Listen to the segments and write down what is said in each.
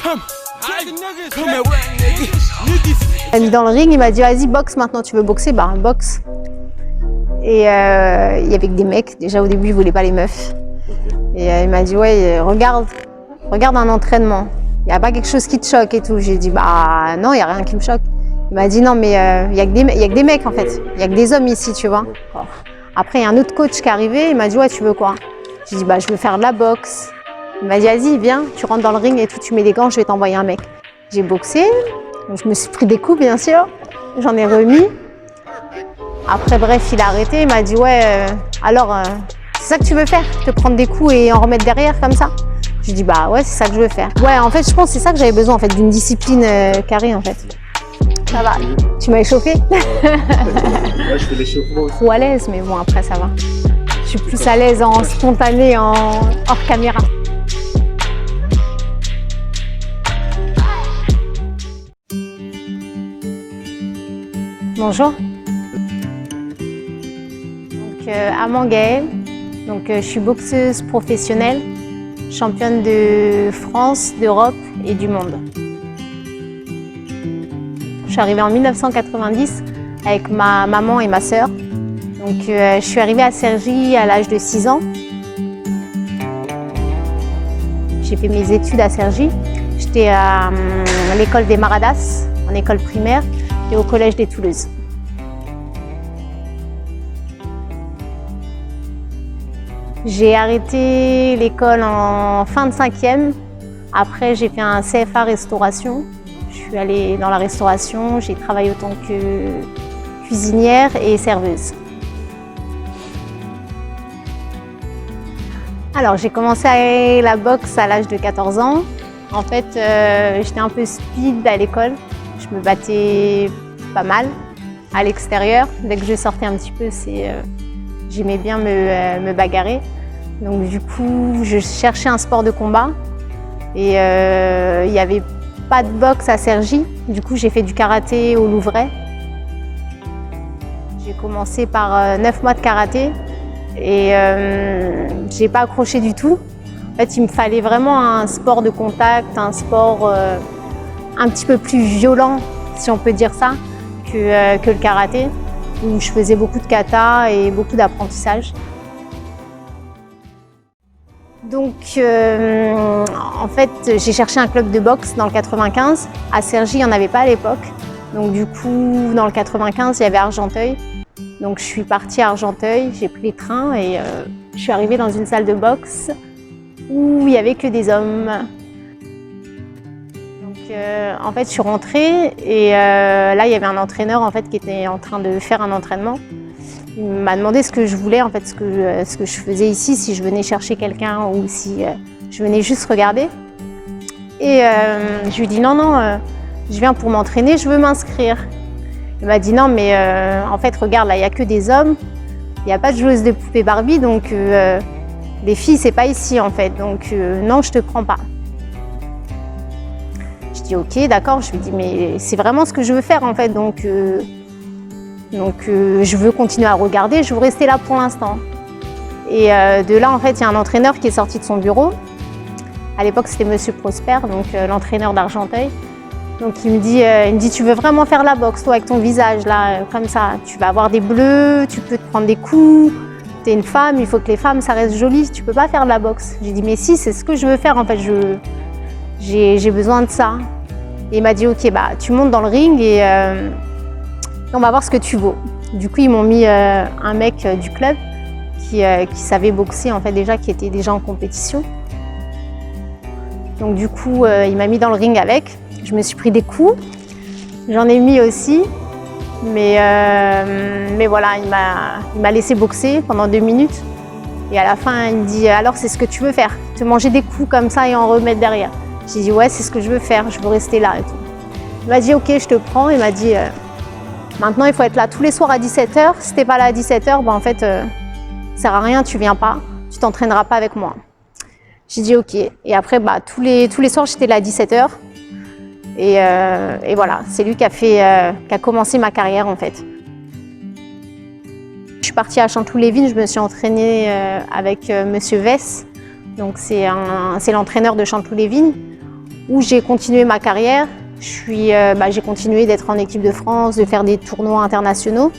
Il m'a mis dans le ring, il m'a dit vas-y boxe maintenant, tu veux boxer? Bah boxe. Et il y avait que des mecs, déjà au début il voulait pas les meufs. Et il m'a dit ouais regarde un entraînement, il n'y a pas quelque chose qui te choque et tout. J'ai dit bah non, il n'y a rien qui me choque. Il m'a dit non mais il y a que des mecs en fait, il n'y a que des hommes ici tu vois. Après il y a un autre coach qui est arrivé, il m'a dit ouais tu veux quoi? J'ai dit bah je veux faire de la boxe. Il m'a dit vas-y viens, tu rentres dans le ring et tout, tu mets des gants, je vais t'envoyer un mec. J'ai boxé, je me suis pris des coups bien sûr, j'en ai remis. Après bref il a arrêté, il m'a dit ouais alors c'est ça que tu veux faire? Te prendre des coups et en remettre derrière comme ça? Je dis bah ouais c'est ça que je veux faire. Ouais en fait je pense que c'est ça que j'avais besoin en fait, d'une discipline carrée en fait. Ça va. Tu m'as échauffé? Ouais, je fais l'échauffement aussi. Trop à l'aise mais bon après ça va. Je suis plus à l'aise en spontané, en hors caméra. Bonjour. Donc Amand Gaëlle. Donc je suis boxeuse professionnelle, championne de France, d'Europe et du monde. Je suis arrivée en 1990 avec ma maman et ma sœur. Donc je suis arrivée à Cergy à l'âge de 6 ans. J'ai fait mes études à Cergy. J'étais à l'école des Maradas, en école primaire, et au collège des Touleuses. J'ai arrêté l'école en fin de 5e. Après, j'ai fait un CFA restauration. Je suis allée dans la restauration. J'ai travaillé autant que cuisinière et serveuse. Alors, j'ai commencé la boxe à l'âge de 14 ans. En fait, j'étais un peu speed à l'école. Je me battais pas mal à l'extérieur. Dès que je sortais un petit peu, j'aimais bien me bagarrer. Donc du coup, je cherchais un sport de combat et il n'y avait pas de boxe à Cergy. Du coup, j'ai fait du karaté au Louvrais. J'ai commencé par 9 mois de karaté et j'ai pas accroché du tout. En fait, il me fallait vraiment un sport de contact, un sport un petit peu plus violent, si on peut dire ça, que le karaté, où je faisais beaucoup de kata et beaucoup d'apprentissage. Donc, en fait, j'ai cherché un club de boxe dans le 95. À Cergy, il n'y en avait pas à l'époque. Donc, du coup, dans le 95, il y avait Argenteuil. Donc, je suis partie à Argenteuil, j'ai pris le train et je suis arrivée dans une salle de boxe où il n'y avait que des hommes. Donc, en fait, je suis rentrée et là, il y avait un entraîneur en fait, qui était en train de faire un entraînement. Il m'a demandé ce que je voulais, en fait, ce que je faisais ici, si je venais chercher quelqu'un ou si je venais juste regarder. Et je lui ai dit non, je viens pour m'entraîner, je veux m'inscrire. Il m'a dit non, mais en fait, regarde, là, il n'y a que des hommes, il n'y a pas de joueuses de poupées Barbie, donc les filles, c'est pas ici, en fait, donc non, je te prends pas. Je dis ok, d'accord, je lui dis mais c'est vraiment ce que je veux faire, en fait, donc je veux continuer à regarder, je veux rester là pour l'instant. Et de là, en fait, il y a un entraîneur qui est sorti de son bureau. À l'époque, c'était Monsieur Prosper, donc l'entraîneur d'Argenteuil. Donc il me dit, tu veux vraiment faire la boxe, toi, avec ton visage, là, comme ça. Tu vas avoir des bleus, tu peux te prendre des coups. Tu es une femme, il faut que les femmes, ça reste joli. Tu peux pas faire de la boxe. J'ai dit, mais si, c'est ce que je veux faire, en fait. J'ai besoin de ça. Et il m'a dit, ok, bah, tu montes dans le ring et on va voir ce que tu vaux. Du coup, ils m'ont mis un mec du club qui savait boxer, en fait, déjà, qui était déjà en compétition. Donc du coup, il m'a mis dans le ring avec. Je me suis pris des coups. J'en ai mis aussi. Mais voilà, il m'a laissé boxer pendant 2 minutes. Et à la fin, il me dit, alors c'est ce que tu veux faire? Te manger des coups comme ça et en remettre derrière? J'ai dit, ouais, c'est ce que je veux faire, je veux rester là et tout. Il m'a dit, ok, je te prends. Il m'a dit, maintenant, il faut être là tous les soirs à 17h. Si t'es pas là à 17h, ben, en fait, ça sert à rien, tu viens pas, tu t'entraîneras pas avec moi. J'ai dit, ok. Et après, bah, tous les soirs, j'étais là à 17h. Et voilà, c'est lui qui a commencé ma carrière, en fait. Je suis partie à Chanteloup-les-Vignes, je me suis entraînée avec Monsieur Vess. Donc c'est l'entraîneur de Chanteloup-les-Vignes. où j'ai continué ma carrière. J'ai continué d'être en équipe de France, de faire des tournois internationaux.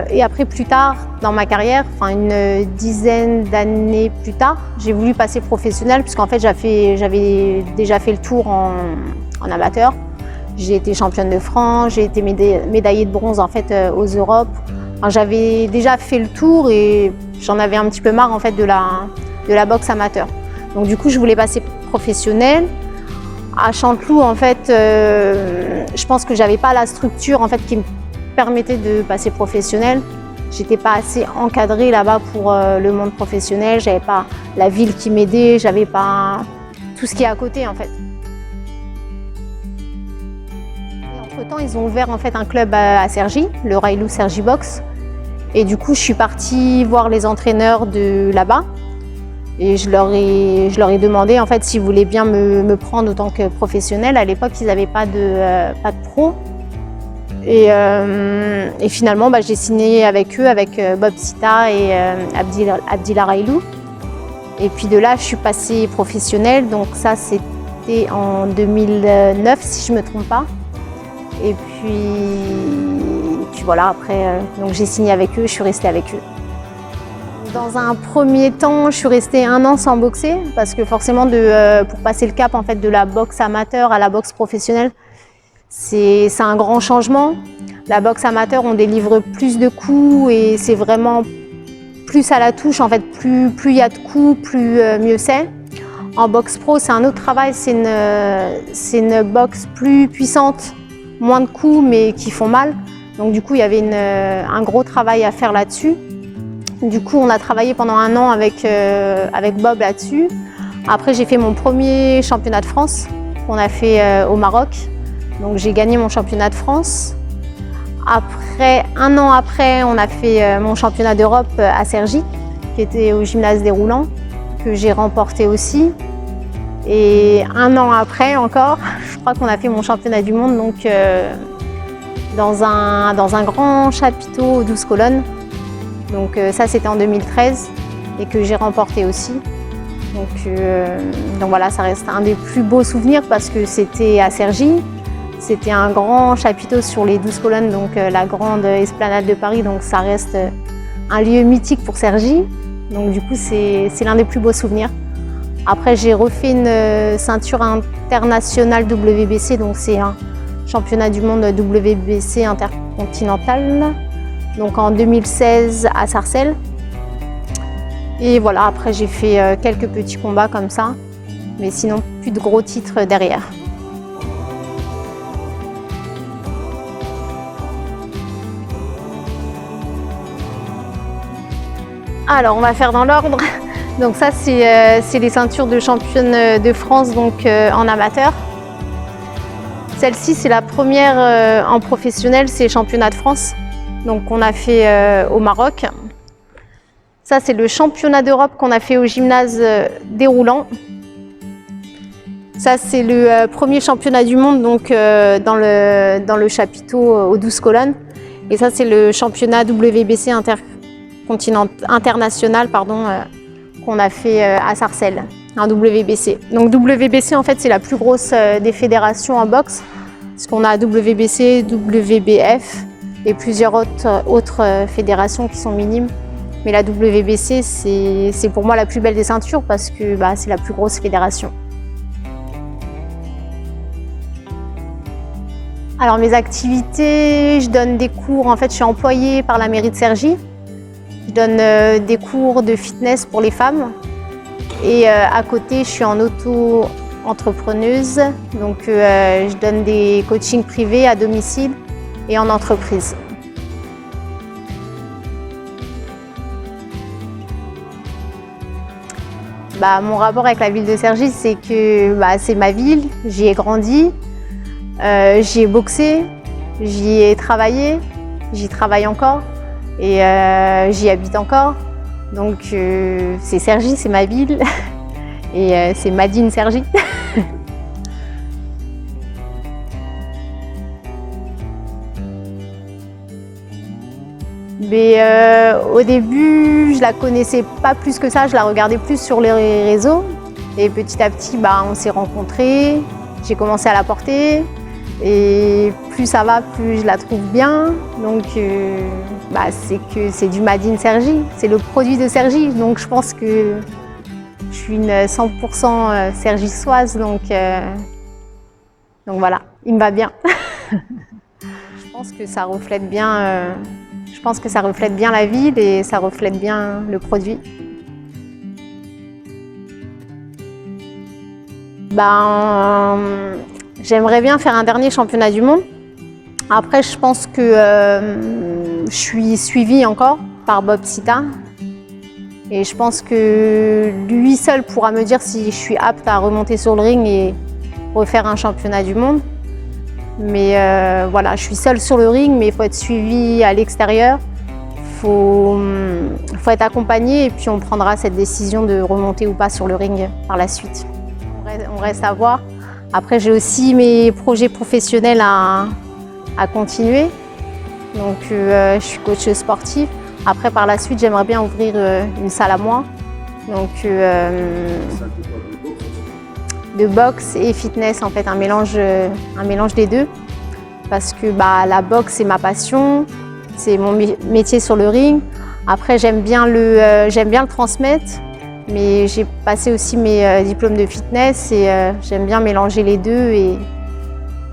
Et après, plus tard dans ma carrière, enfin une dizaine d'années plus tard, j'ai voulu passer professionnel puisqu'en fait j'avais déjà fait le tour en amateur. J'ai été championne de France, j'ai été médaillée de bronze en fait aux Europes. Enfin, j'avais déjà fait le tour et j'en avais un petit peu marre en fait de la boxe amateur. Donc du coup, je voulais passer professionnel. À Chanteloup, en fait, je pense que j'avais pas la structure en fait qui me permettait de passer professionnel. J'étais pas assez encadrée là-bas pour le monde professionnel. J'avais pas la ville qui m'aidait, j'avais pas tout ce qui est à côté en fait. Entre-temps, ils ont ouvert en fait un club à Cergy, le Railou Cergy Box. Et du coup, je suis partie voir les entraîneurs de là-bas. Et je leur ai demandé en fait s'ils voulaient bien me prendre en tant que professionnelle. À l'époque, ils n'avaient pas de pro. Et finalement, j'ai signé avec eux, avec Bob Sita et Abdillah Railou. Et puis de là, je suis passée professionnelle. Donc ça, c'était en 2009, si je ne me trompe pas. Et puis voilà, après, donc j'ai signé avec eux, je suis restée avec eux. Dans un premier temps, je suis restée 1 an sans boxer parce que forcément, pour passer le cap en fait, de la boxe amateur à la boxe professionnelle, c'est un grand changement. La boxe amateur, on délivre plus de coups et c'est vraiment plus à la touche. En fait, plus il y a de coups, plus mieux c'est. En boxe pro, c'est un autre travail, c'est une boxe plus puissante, moins de coups mais qui font mal. Donc du coup, il y avait un gros travail à faire là-dessus. Du coup, on a travaillé pendant 1 an avec Bob là-dessus. Après, j'ai fait mon premier championnat de France qu'on a fait au Maroc. Donc j'ai gagné mon championnat de France. Après, 1 an après, on a fait mon championnat d'Europe à Cergy, qui était au gymnase déroulant, que j'ai remporté aussi. Et 1 an après encore, je crois qu'on a fait mon championnat du monde donc, dans un grand chapiteau aux 12 colonnes. Donc ça, c'était en 2013 et que j'ai remporté aussi. Donc voilà, ça reste un des plus beaux souvenirs parce que c'était à Cergy. C'était un grand chapiteau sur les 12 colonnes, donc la grande esplanade de Paris. Donc ça reste un lieu mythique pour Cergy. Donc du coup, c'est l'un des plus beaux souvenirs. Après, j'ai refait une ceinture internationale WBC, donc c'est un championnat du monde WBC intercontinental, donc en 2016 à Sarcelles. Et voilà, après j'ai fait quelques petits combats comme ça, mais sinon plus de gros titres derrière. Alors, on va faire dans l'ordre. Donc ça, c'est les ceintures de championne de France donc, en amateur. Celle-ci, c'est la première en professionnel, c'est championnat de France. Donc on a fait au Maroc. Ça, c'est le championnat d'Europe qu'on a fait au gymnase déroulant. Ça, c'est le premier championnat du monde donc, dans le chapiteau aux 12 colonnes. Et ça, c'est le championnat WBC international qu'on a fait à Sarcelles, un WBC. Donc WBC, en fait, c'est la plus grosse des fédérations en boxe, parce qu'on a WBC, WBF et plusieurs autres fédérations qui sont minimes. Mais la WBC, c'est pour moi la plus belle des ceintures parce que c'est la plus grosse fédération. Alors mes activités, je donne des cours, en fait je suis employée par la mairie de Cergy. Je donne des cours de fitness pour les femmes et à côté je suis en auto-entrepreneuse, donc je donne des coachings privés à domicile et en entreprise. Mon rapport avec la ville de Cergy, c'est que c'est ma ville, j'y ai grandi, j'y ai boxé, j'y ai travaillé, j'y travaille encore et j'y habite encore. Donc c'est Cergy, c'est ma ville et c'est Madine Cergy. Au début, je la connaissais pas plus que ça, je la regardais plus sur les réseaux. Et petit à petit, on s'est rencontrés, j'ai commencé à la porter. Et plus ça va, plus je la trouve bien. Donc, c'est que c'est du Made in Cergy, c'est le produit de Cergy. Donc, je pense que je suis une 100% cergissoise. Donc voilà, il me va bien. Je pense que ça reflète bien. Je pense que ça reflète bien la ville et ça reflète bien le produit. J'aimerais bien faire un dernier championnat du monde. Après, je pense que je suis suivie encore par Bob Sita. Et je pense que lui seul pourra me dire si je suis apte à remonter sur le ring et refaire un championnat du monde. Mais voilà, je suis seule sur le ring, mais il faut être suivi à l'extérieur. Faut être accompagné et puis on prendra cette décision de remonter ou pas sur le ring par la suite. On reste à voir. Après, j'ai aussi mes projets professionnels à continuer. Donc, je suis coach sportif. Après, par la suite, j'aimerais bien ouvrir une salle à moi. Donc, de boxe et fitness, en fait, un mélange des deux. Parce que la boxe, c'est ma passion, c'est mon métier sur le ring. Après, j'aime bien le transmettre. Mais j'ai passé aussi mes diplômes de fitness et j'aime bien mélanger les deux et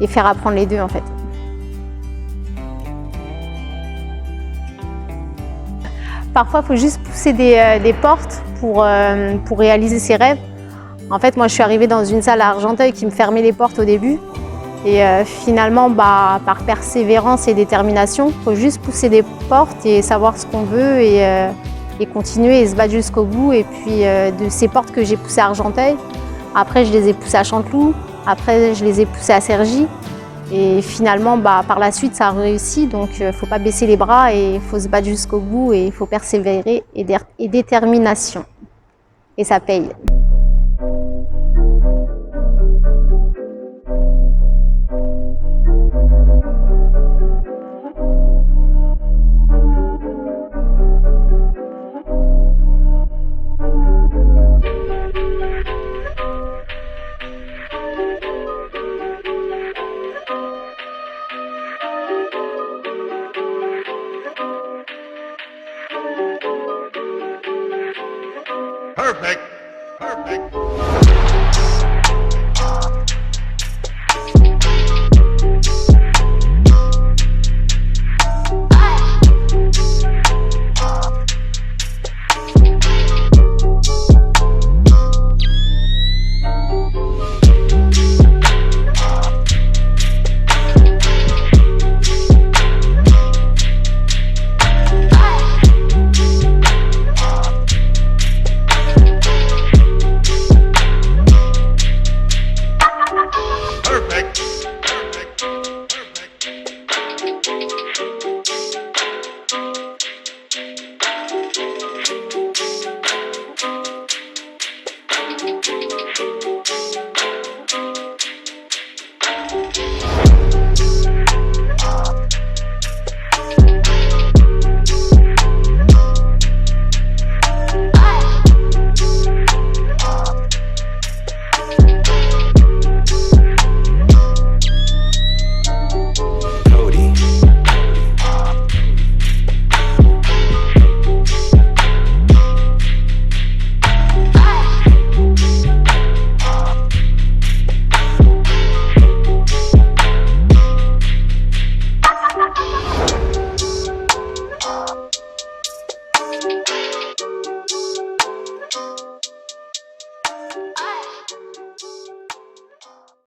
faire apprendre les deux en fait. Parfois, il faut juste pousser des portes pour réaliser ses rêves. En fait, moi, je suis arrivée dans une salle à Argenteuil qui me fermait les portes au début. Et finalement, par persévérance et détermination, il faut juste pousser des portes et savoir ce qu'on veut et continuer et se battre jusqu'au bout. Et puis de ces portes que j'ai poussées à Argenteuil, après je les ai poussées à Chanteloup, après je les ai poussées à Cergy. Et finalement, par la suite, ça a réussi. Donc il ne faut pas baisser les bras et il faut se battre jusqu'au bout et il faut persévérer et détermination. Et ça paye.